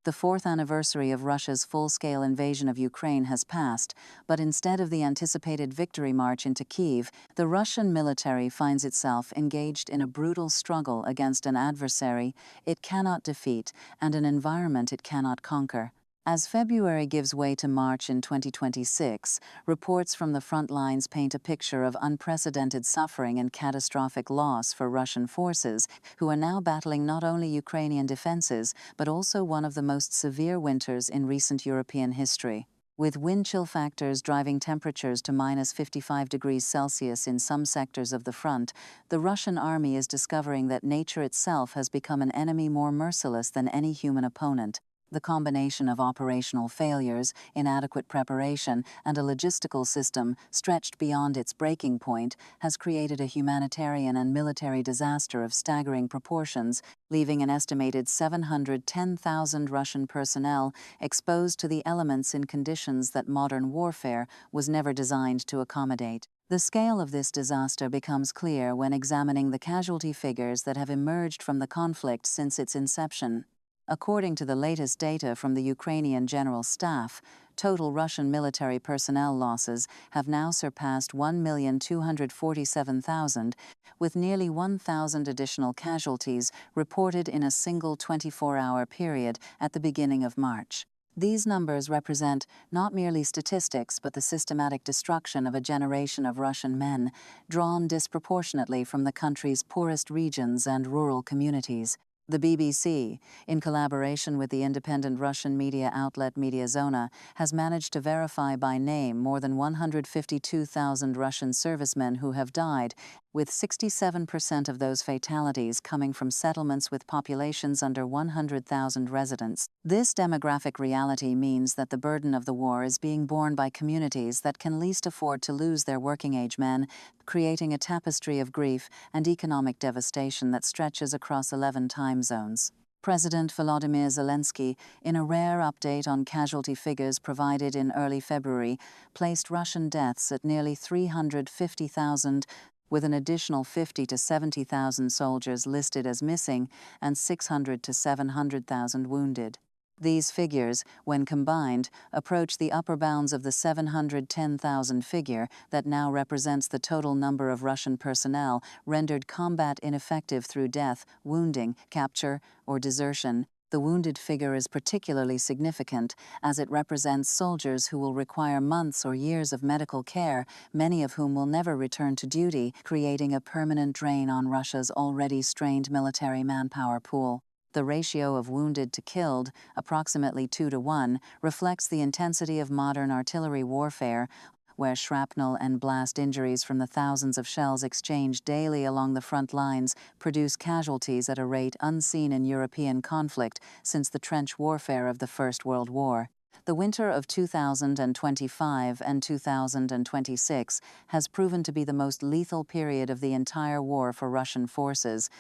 The fourth anniversary of Russia's full-scale invasion of Ukraine has passed, but instead of the anticipated victory march into Kyiv, the Russian military finds itself engaged in a brutal struggle against an adversary it cannot defeat and an environment it cannot conquer. As February gives way to March in 2026, reports from the front lines paint a picture of unprecedented suffering and catastrophic loss for Russian forces, who are now battling not only Ukrainian defenses, but also one of the most severe winters in recent European history. With wind chill factors driving temperatures to -55 degrees Celsius in some sectors of the front, the Russian army is discovering that nature itself has become an enemy more merciless than any human opponent. The combination of operational failures, inadequate preparation, and a logistical system stretched beyond its breaking point has created a humanitarian and military disaster of staggering proportions, leaving an estimated 710,000 Russian personnel exposed to the elements in conditions that modern warfare was never designed to accommodate. The scale of this disaster becomes clear when examining the casualty figures that have emerged from the conflict since its inception. According to the latest data from the Ukrainian General Staff, total Russian military personnel losses have now surpassed 1,247,000, with nearly 1,000 additional casualties reported in a single 24-hour period at the beginning of March. These numbers represent not merely statistics but the systematic destruction of a generation of Russian men, drawn disproportionately from the country's poorest regions and rural communities. The BBC, in collaboration with the independent Russian media outlet Mediazona, has managed to verify by name more than 152,000 Russian servicemen who have died, with 67% of those fatalities coming from settlements with populations under 100,000 residents. This demographic reality means that the burden of the war is being borne by communities that can least afford to lose their working-age men, creating a tapestry of grief and economic devastation that stretches across 11 time zones. President Volodymyr Zelensky, in a rare update on casualty figures provided in early February, placed Russian deaths at nearly 350,000, with an additional 50 to 70,000 soldiers listed as missing and 600 to 700,000 wounded. These figures, when combined, approach the upper bounds of the 710,000 figure that now represents the total number of Russian personnel rendered combat ineffective through death, wounding, capture, or desertion. The wounded figure is particularly significant, as it represents soldiers who will require months or years of medical care, many of whom will never return to duty, creating a permanent drain on Russia's already strained military manpower pool. The ratio of wounded to killed, approximately 2-to-1, reflects the intensity of modern artillery warfare, where shrapnel and blast injuries from the thousands of shells exchanged daily along the front lines produce casualties at a rate unseen in European conflict since the trench warfare of the First World War. The winter of 2025 and 2026 has proven to be the most lethal period of the entire war for Russian forces,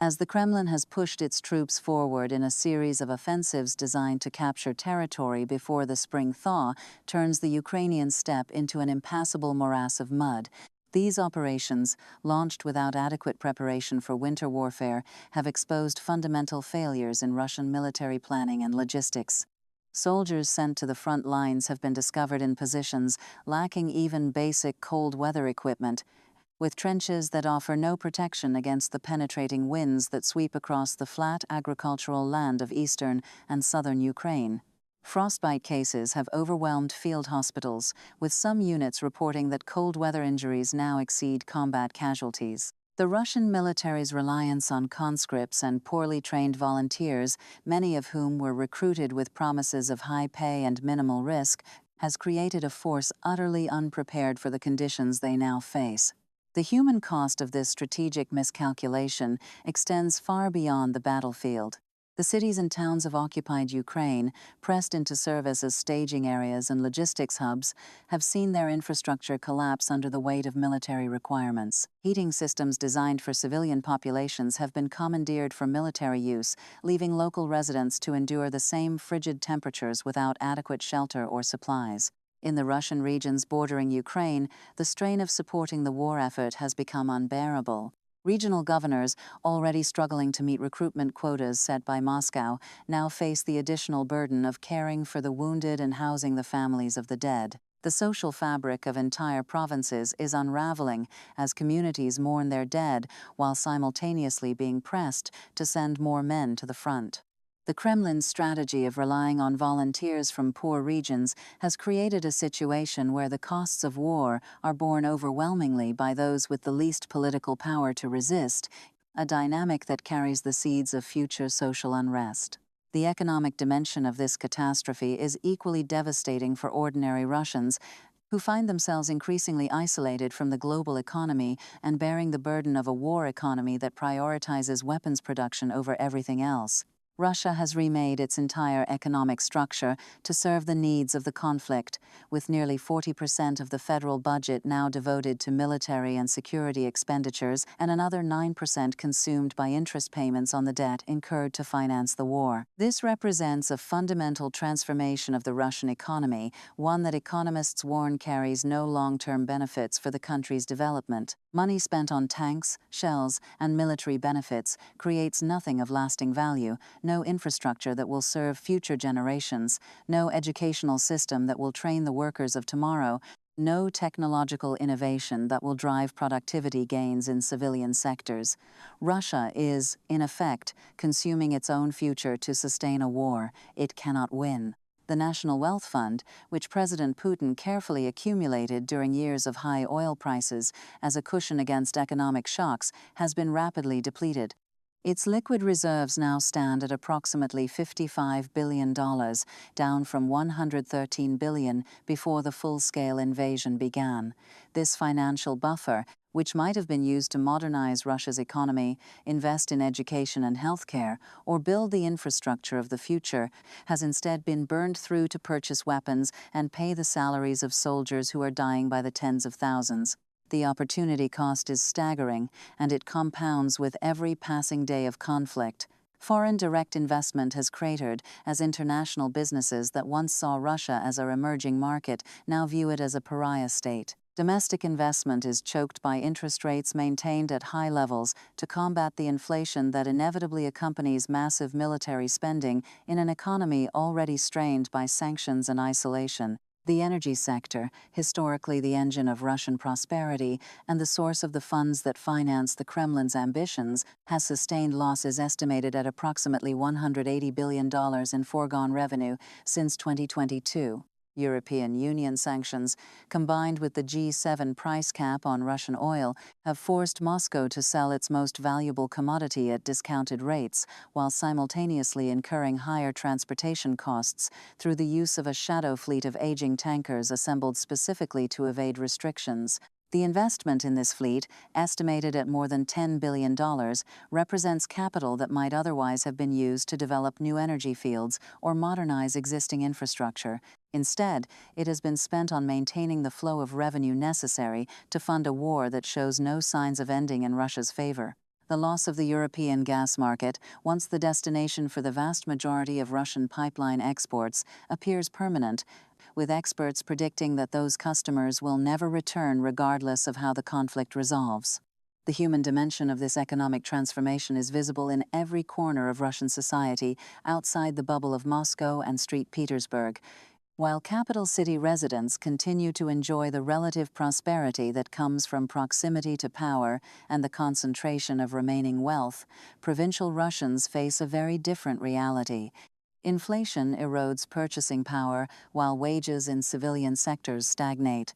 as the Kremlin has pushed its troops forward in a series of offensives designed to capture territory before the spring thaw turns the Ukrainian steppe into an impassable morass of mud. These operations, launched without adequate preparation for winter warfare, have exposed fundamental failures in Russian military planning and logistics. Soldiers sent to the front lines have been discovered in positions lacking even basic cold weather equipment, with trenches that offer no protection against the penetrating winds that sweep across the flat agricultural land of eastern and southern Ukraine. Frostbite cases have overwhelmed field hospitals, with some units reporting that cold weather injuries now exceed combat casualties. The Russian military's reliance on conscripts and poorly trained volunteers, many of whom were recruited with promises of high pay and minimal risk, has created a force utterly unprepared for the conditions they now face. The human cost of this strategic miscalculation extends far beyond the battlefield. The cities and towns of occupied Ukraine, pressed into service as staging areas and logistics hubs, have seen their infrastructure collapse under the weight of military requirements. Heating systems designed for civilian populations have been commandeered for military use, leaving local residents to endure the same frigid temperatures without adequate shelter or supplies. In the Russian regions bordering Ukraine, the strain of supporting the war effort has become unbearable. Regional governors, already struggling to meet recruitment quotas set by Moscow, now face the additional burden of caring for the wounded and housing the families of the dead. The social fabric of entire provinces is unraveling as communities mourn their dead while simultaneously being pressed to send more men to the front. The Kremlin's strategy of relying on volunteers from poor regions has created a situation where the costs of war are borne overwhelmingly by those with the least political power to resist, a dynamic that carries the seeds of future social unrest. The economic dimension of this catastrophe is equally devastating for ordinary Russians, who find themselves increasingly isolated from the global economy and bearing the burden of a war economy that prioritizes weapons production over everything else. Russia has remade its entire economic structure to serve the needs of the conflict, with nearly 40% of the federal budget now devoted to military and security expenditures and another 9% consumed by interest payments on the debt incurred to finance the war. This represents a fundamental transformation of the Russian economy, one that economists warn carries no long-term benefits for the country's development. Money spent on tanks, shells, and military benefits creates nothing of lasting value, no infrastructure that will serve future generations, no educational system that will train the workers of tomorrow, no technological innovation that will drive productivity gains in civilian sectors. Russia is, in effect, consuming its own future to sustain a war it cannot win. The National Wealth Fund, which President Putin carefully accumulated during years of high oil prices as a cushion against economic shocks, has been rapidly depleted. Its liquid reserves now stand at approximately $55 billion, down from $113 billion before the full-scale invasion began. This financial buffer, which might have been used to modernize Russia's economy, invest in education and healthcare, or build the infrastructure of the future, has instead been burned through to purchase weapons and pay the salaries of soldiers who are dying by the tens of thousands. The opportunity cost is staggering, and it compounds with every passing day of conflict. Foreign direct investment has cratered as international businesses that once saw Russia as our emerging market now view it as a pariah state. Domestic investment is choked by interest rates maintained at high levels to combat the inflation that inevitably accompanies massive military spending in an economy already strained by sanctions and isolation. The energy sector, historically the engine of Russian prosperity and the source of the funds that finance the Kremlin's ambitions, has sustained losses estimated at approximately $180 billion in foregone revenue since 2022. European Union sanctions, combined with the G7 price cap on Russian oil, have forced Moscow to sell its most valuable commodity at discounted rates, while simultaneously incurring higher transportation costs through the use of a shadow fleet of aging tankers assembled specifically to evade restrictions. The investment in this fleet, estimated at more than $10 billion, represents capital that might otherwise have been used to develop new energy fields or modernize existing infrastructure. Instead, it has been spent on maintaining the flow of revenue necessary to fund a war that shows no signs of ending in Russia's favor. The loss of the European gas market, once the destination for the vast majority of Russian pipeline exports, appears permanent, with experts predicting that those customers will never return regardless of how the conflict resolves. The human dimension of this economic transformation is visible in every corner of Russian society outside the bubble of Moscow and St. Petersburg. While capital city residents continue to enjoy the relative prosperity that comes from proximity to power and the concentration of remaining wealth, provincial Russians face a very different reality. Inflation erodes purchasing power while wages in civilian sectors stagnate.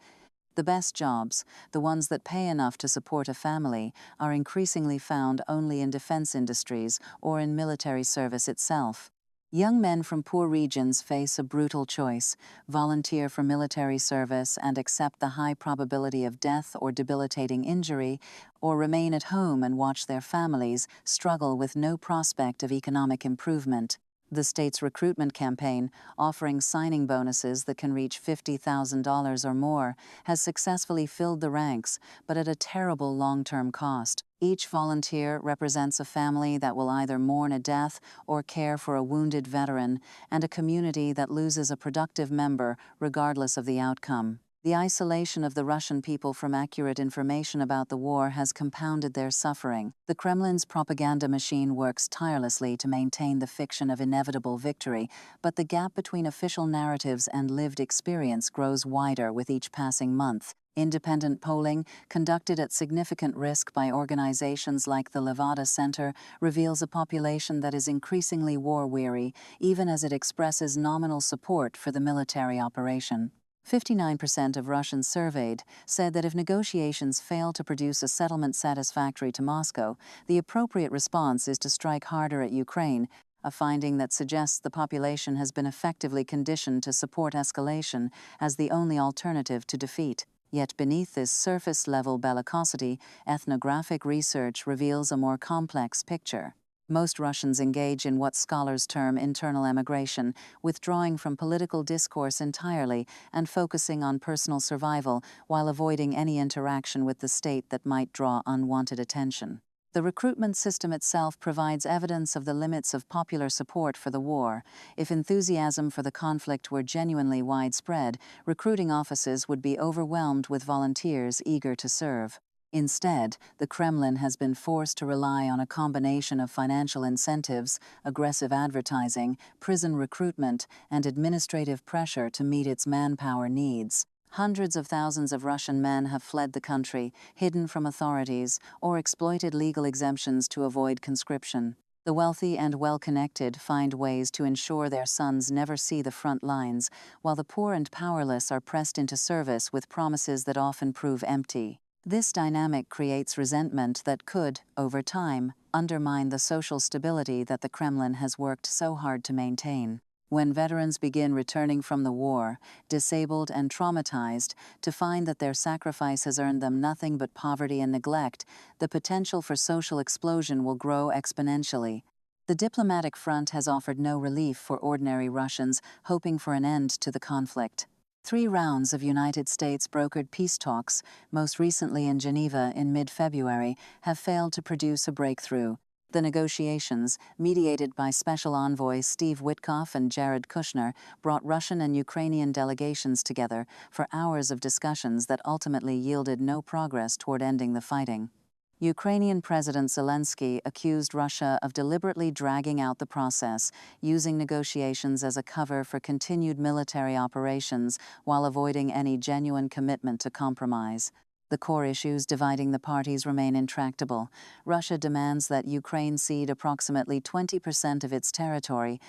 The best jobs, the ones that pay enough to support a family, are increasingly found only in defense industries or in military service itself. Young men from poor regions face a brutal choice: volunteer for military service and accept the high probability of death or debilitating injury, or remain at home and watch their families struggle with no prospect of economic improvement. The state's recruitment campaign, offering signing bonuses that can reach $50,000 or more, has successfully filled the ranks, but at a terrible long-term cost. Each volunteer represents a family that will either mourn a death or care for a wounded veteran, and a community that loses a productive member regardless of the outcome. The isolation of the Russian people from accurate information about the war has compounded their suffering. The Kremlin's propaganda machine works tirelessly to maintain the fiction of inevitable victory, but the gap between official narratives and lived experience grows wider with each passing month. Independent polling, conducted at significant risk by organizations like the Levada Center, reveals a population that is increasingly war-weary, even as it expresses nominal support for the military operation. 59% of Russians surveyed said that if negotiations fail to produce a settlement satisfactory to Moscow, the appropriate response is to strike harder at Ukraine, a finding that suggests the population has been effectively conditioned to support escalation as the only alternative to defeat. Yet beneath this surface-level bellicosity, ethnographic research reveals a more complex picture. Most Russians engage in what scholars term internal emigration, withdrawing from political discourse entirely and focusing on personal survival while avoiding any interaction with the state that might draw unwanted attention. The recruitment system itself provides evidence of the limits of popular support for the war. If enthusiasm for the conflict were genuinely widespread, recruiting offices would be overwhelmed with volunteers eager to serve. Instead, the Kremlin has been forced to rely on a combination of financial incentives, aggressive advertising, prison recruitment, and administrative pressure to meet its manpower needs. Hundreds of thousands of Russian men have fled the country, hidden from authorities, or exploited legal exemptions to avoid conscription. The wealthy and well-connected find ways to ensure their sons never see the front lines, while the poor and powerless are pressed into service with promises that often prove empty. This dynamic creates resentment that could, over time, undermine the social stability that the Kremlin has worked so hard to maintain. When veterans begin returning from the war, disabled and traumatized, to find that their sacrifice has earned them nothing but poverty and neglect, the potential for social explosion will grow exponentially. The diplomatic front has offered no relief for ordinary Russians hoping for an end to the conflict. 3 rounds of United States brokered peace talks, most recently in Geneva in mid-February, have failed to produce a breakthrough. The negotiations, mediated by Special Envoys Steve Witkoff and Jared Kushner, brought Russian and Ukrainian delegations together for hours of discussions that ultimately yielded no progress toward ending the fighting. Ukrainian President Zelensky accused Russia of deliberately dragging out the process, using negotiations as a cover for continued military operations while avoiding any genuine commitment to compromise. The core issues dividing the parties remain intractable. Russia demands that Ukraine cede approximately 20% of its territory,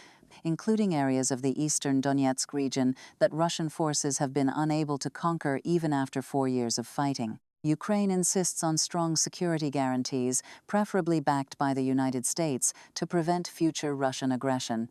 including areas of the eastern Donetsk region that Russian forces have been unable to conquer even after 4 years of fighting. Ukraine insists on strong security guarantees, preferably backed by the United States, to prevent future Russian aggression.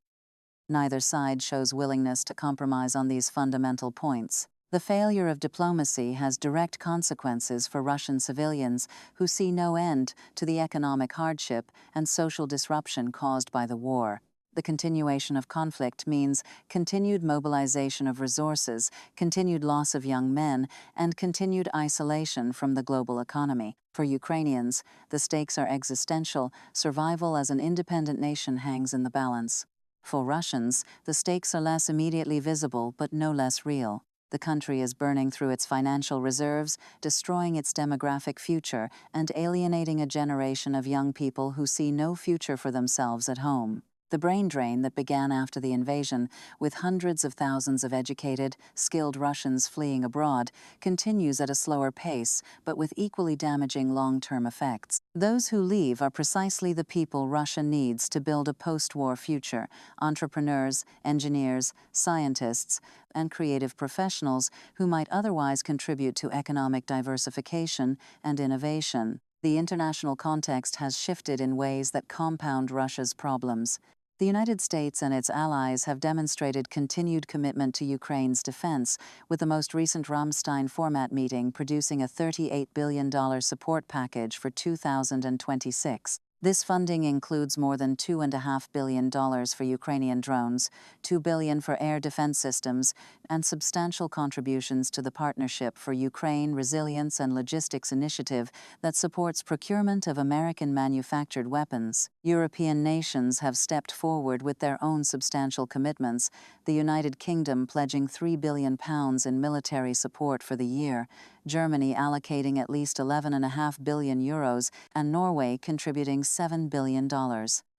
Neither side shows willingness to compromise on these fundamental points. The failure of diplomacy has direct consequences for Russian civilians who see no end to the economic hardship and social disruption caused by the war. The continuation of conflict means continued mobilization of resources, continued loss of young men, and continued isolation from the global economy. For Ukrainians, the stakes are existential. Survival as an independent nation hangs in the balance. For Russians, the stakes are less immediately visible but no less real. The country is burning through its financial reserves, destroying its demographic future, and alienating a generation of young people who see no future for themselves at home. The brain drain that began after the invasion, with hundreds of thousands of educated, skilled Russians fleeing abroad, continues at a slower pace, but with equally damaging long-term effects. Those who leave are precisely the people Russia needs to build a post-war future: entrepreneurs, engineers, scientists, and creative professionals who might otherwise contribute to economic diversification and innovation. The international context has shifted in ways that compound Russia's problems. The United States and its allies have demonstrated continued commitment to Ukraine's defense, with the most recent Ramstein format meeting producing a $38 billion support package for 2026. This funding includes more than $2.5 billion for Ukrainian drones, $2 billion for air defense systems, and substantial contributions to the Partnership for Ukraine Resilience and Logistics initiative that supports procurement of American-manufactured weapons. European nations have stepped forward with their own substantial commitments, the United Kingdom pledging £3 billion in military support for the year, Germany allocating at least €11.5 billion, and Norway contributing $7 billion.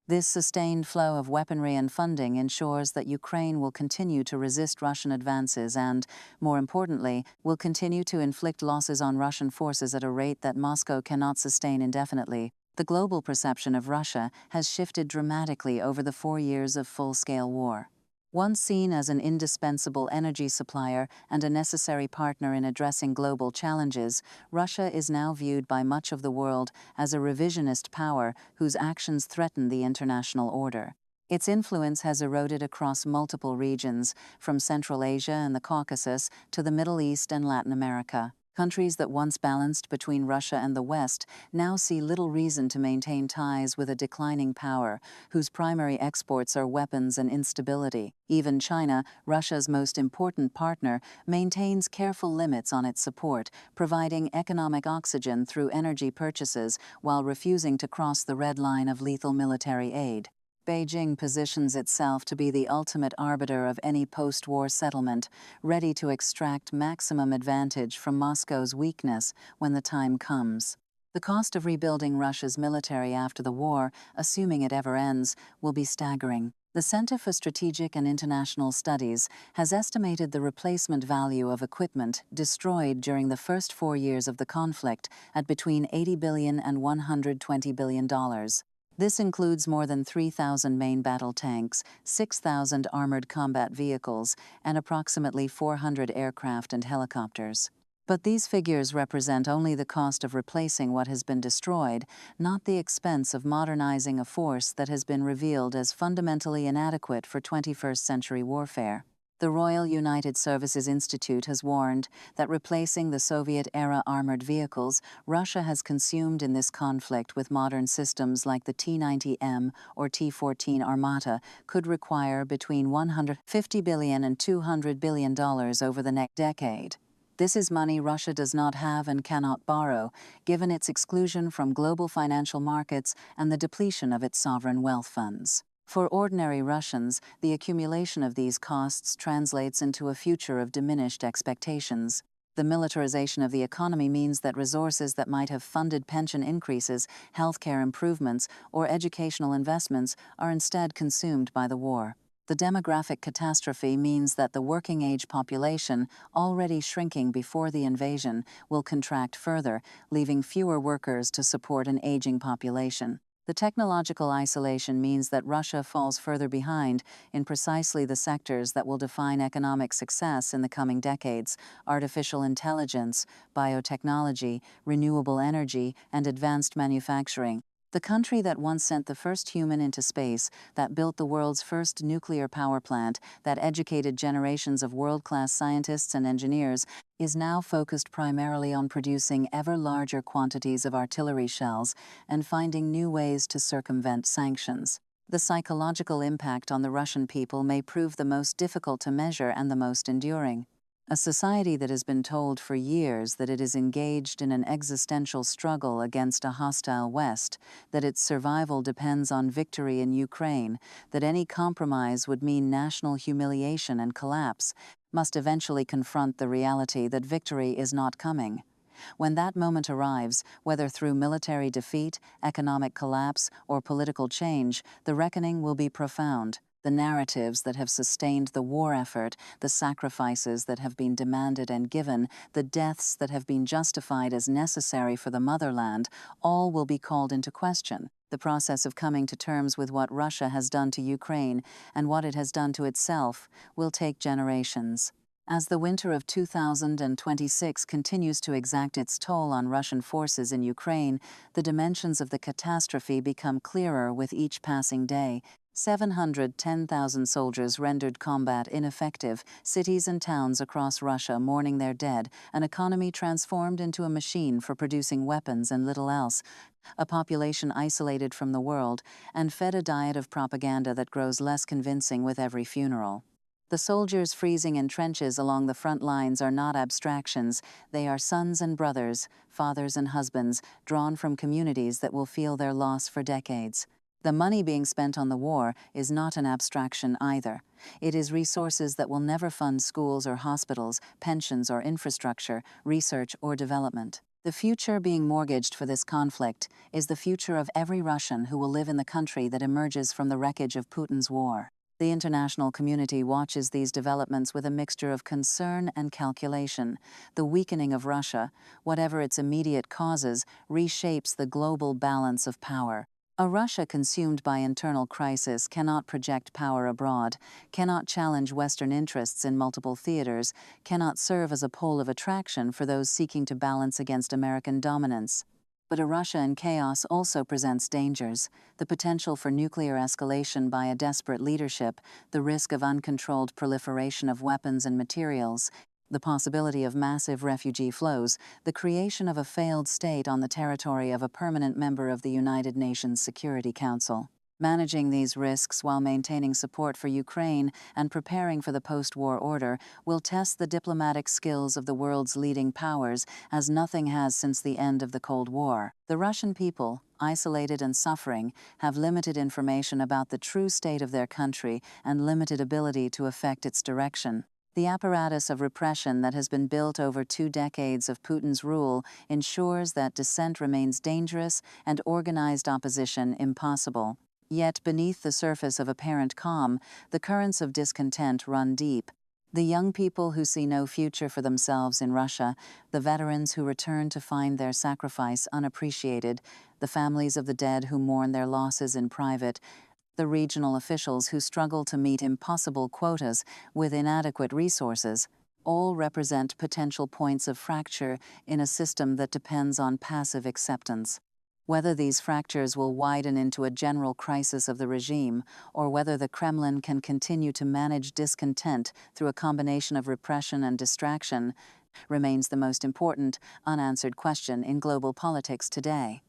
This sustained flow of weaponry and funding ensures that Ukraine will continue to resist Russian advances and, more importantly, will continue to inflict losses on Russian forces at a rate that Moscow cannot sustain indefinitely. The global perception of Russia has shifted dramatically over the 4 years of full-scale war. Once seen as an indispensable energy supplier and a necessary partner in addressing global challenges, Russia is now viewed by much of the world as a revisionist power whose actions threaten the international order. Its influence has eroded across multiple regions, from Central Asia and the Caucasus to the Middle East and Latin America. Countries that once balanced between Russia and the West now see little reason to maintain ties with a declining power, whose primary exports are weapons and instability. Even China, Russia's most important partner, maintains careful limits on its support, providing economic oxygen through energy purchases while refusing to cross the red line of lethal military aid. Beijing positions itself to be the ultimate arbiter of any post-war settlement, ready to extract maximum advantage from Moscow's weakness when the time comes. The cost of rebuilding Russia's military after the war, assuming it ever ends, will be staggering. The Center for Strategic and International Studies has estimated the replacement value of equipment destroyed during the first 4 years of the conflict at between $80 billion and $120 billion. This includes more than 3,000 main battle tanks, 6,000 armored combat vehicles, and approximately 400 aircraft and helicopters. But these figures represent only the cost of replacing what has been destroyed, not the expense of modernizing a force that has been revealed as fundamentally inadequate for 21st century warfare. The Royal United Services Institute has warned that replacing the Soviet-era armored vehicles Russia has consumed in this conflict with modern systems like the T-90M or T-14 Armata could require between $150 billion and $200 billion over the next decade. This is money Russia does not have and cannot borrow, given its exclusion from global financial markets and the depletion of its sovereign wealth funds. For ordinary Russians, the accumulation of these costs translates into a future of diminished expectations. The militarization of the economy means that resources that might have funded pension increases, healthcare improvements, or educational investments are instead consumed by the war. The demographic catastrophe means that the working-age population, already shrinking before the invasion, will contract further, leaving fewer workers to support an aging population. The technological isolation means that Russia falls further behind in precisely the sectors that will define economic success in the coming decades: artificial intelligence, biotechnology, renewable energy, and advanced manufacturing. The country that once sent the first human into space, that built the world's first nuclear power plant, that educated generations of world-class scientists and engineers, is now focused primarily on producing ever larger quantities of artillery shells and finding new ways to circumvent sanctions. The psychological impact on the Russian people may prove the most difficult to measure and the most enduring. A society that has been told for years that it is engaged in an existential struggle against a hostile West, that its survival depends on victory in Ukraine, that any compromise would mean national humiliation and collapse, must eventually confront the reality that victory is not coming. When that moment arrives, whether through military defeat, economic collapse, or political change, the reckoning will be profound. The narratives that have sustained the war effort, the sacrifices that have been demanded and given, the deaths that have been justified as necessary for the motherland, all will be called into question. The process of coming to terms with what Russia has done to Ukraine and what it has done to itself will take generations. As the winter of 2026 continues to exact its toll on Russian forces in Ukraine, the dimensions of the catastrophe become clearer with each passing day. 710,000 soldiers rendered combat ineffective, cities and towns across Russia mourning their dead, an economy transformed into a machine for producing weapons and little else, a population isolated from the world, and fed a diet of propaganda that grows less convincing with every funeral. The soldiers freezing in trenches along the front lines are not abstractions, they are sons and brothers, fathers and husbands, drawn from communities that will feel their loss for decades. The money being spent on the war is not an abstraction either. It is resources that will never fund schools or hospitals, pensions or infrastructure, research or development. The future being mortgaged for this conflict is the future of every Russian who will live in the country that emerges from the wreckage of Putin's war. The international community watches these developments with a mixture of concern and calculation. The weakening of Russia, whatever its immediate causes, reshapes the global balance of power. A Russia consumed by internal crisis cannot project power abroad, cannot challenge Western interests in multiple theaters, cannot serve as a pole of attraction for those seeking to balance against American dominance. But a Russia in chaos also presents dangers: the potential for nuclear escalation by a desperate leadership, the risk of uncontrolled proliferation of weapons and materials, the possibility of massive refugee flows, the creation of a failed state on the territory of a permanent member of the United Nations Security Council. Managing these risks while maintaining support for Ukraine and preparing for the post-war order will test the diplomatic skills of the world's leading powers as nothing has since the end of the Cold War. The Russian people, isolated and suffering, have limited information about the true state of their country and limited ability to affect its direction. The apparatus of repression that has been built over 2 decades of Putin's rule ensures that dissent remains dangerous and organized opposition impossible. Yet beneath the surface of apparent calm, the currents of discontent run deep. The young people who see no future for themselves in Russia, the veterans who return to find their sacrifice unappreciated, the families of the dead who mourn their losses in private, the regional officials who struggle to meet impossible quotas with inadequate resources, all represent potential points of fracture in a system that depends on passive acceptance. Whether these fractures will widen into a general crisis of the regime, or whether the Kremlin can continue to manage discontent through a combination of repression and distraction, remains the most important, unanswered question in global politics today.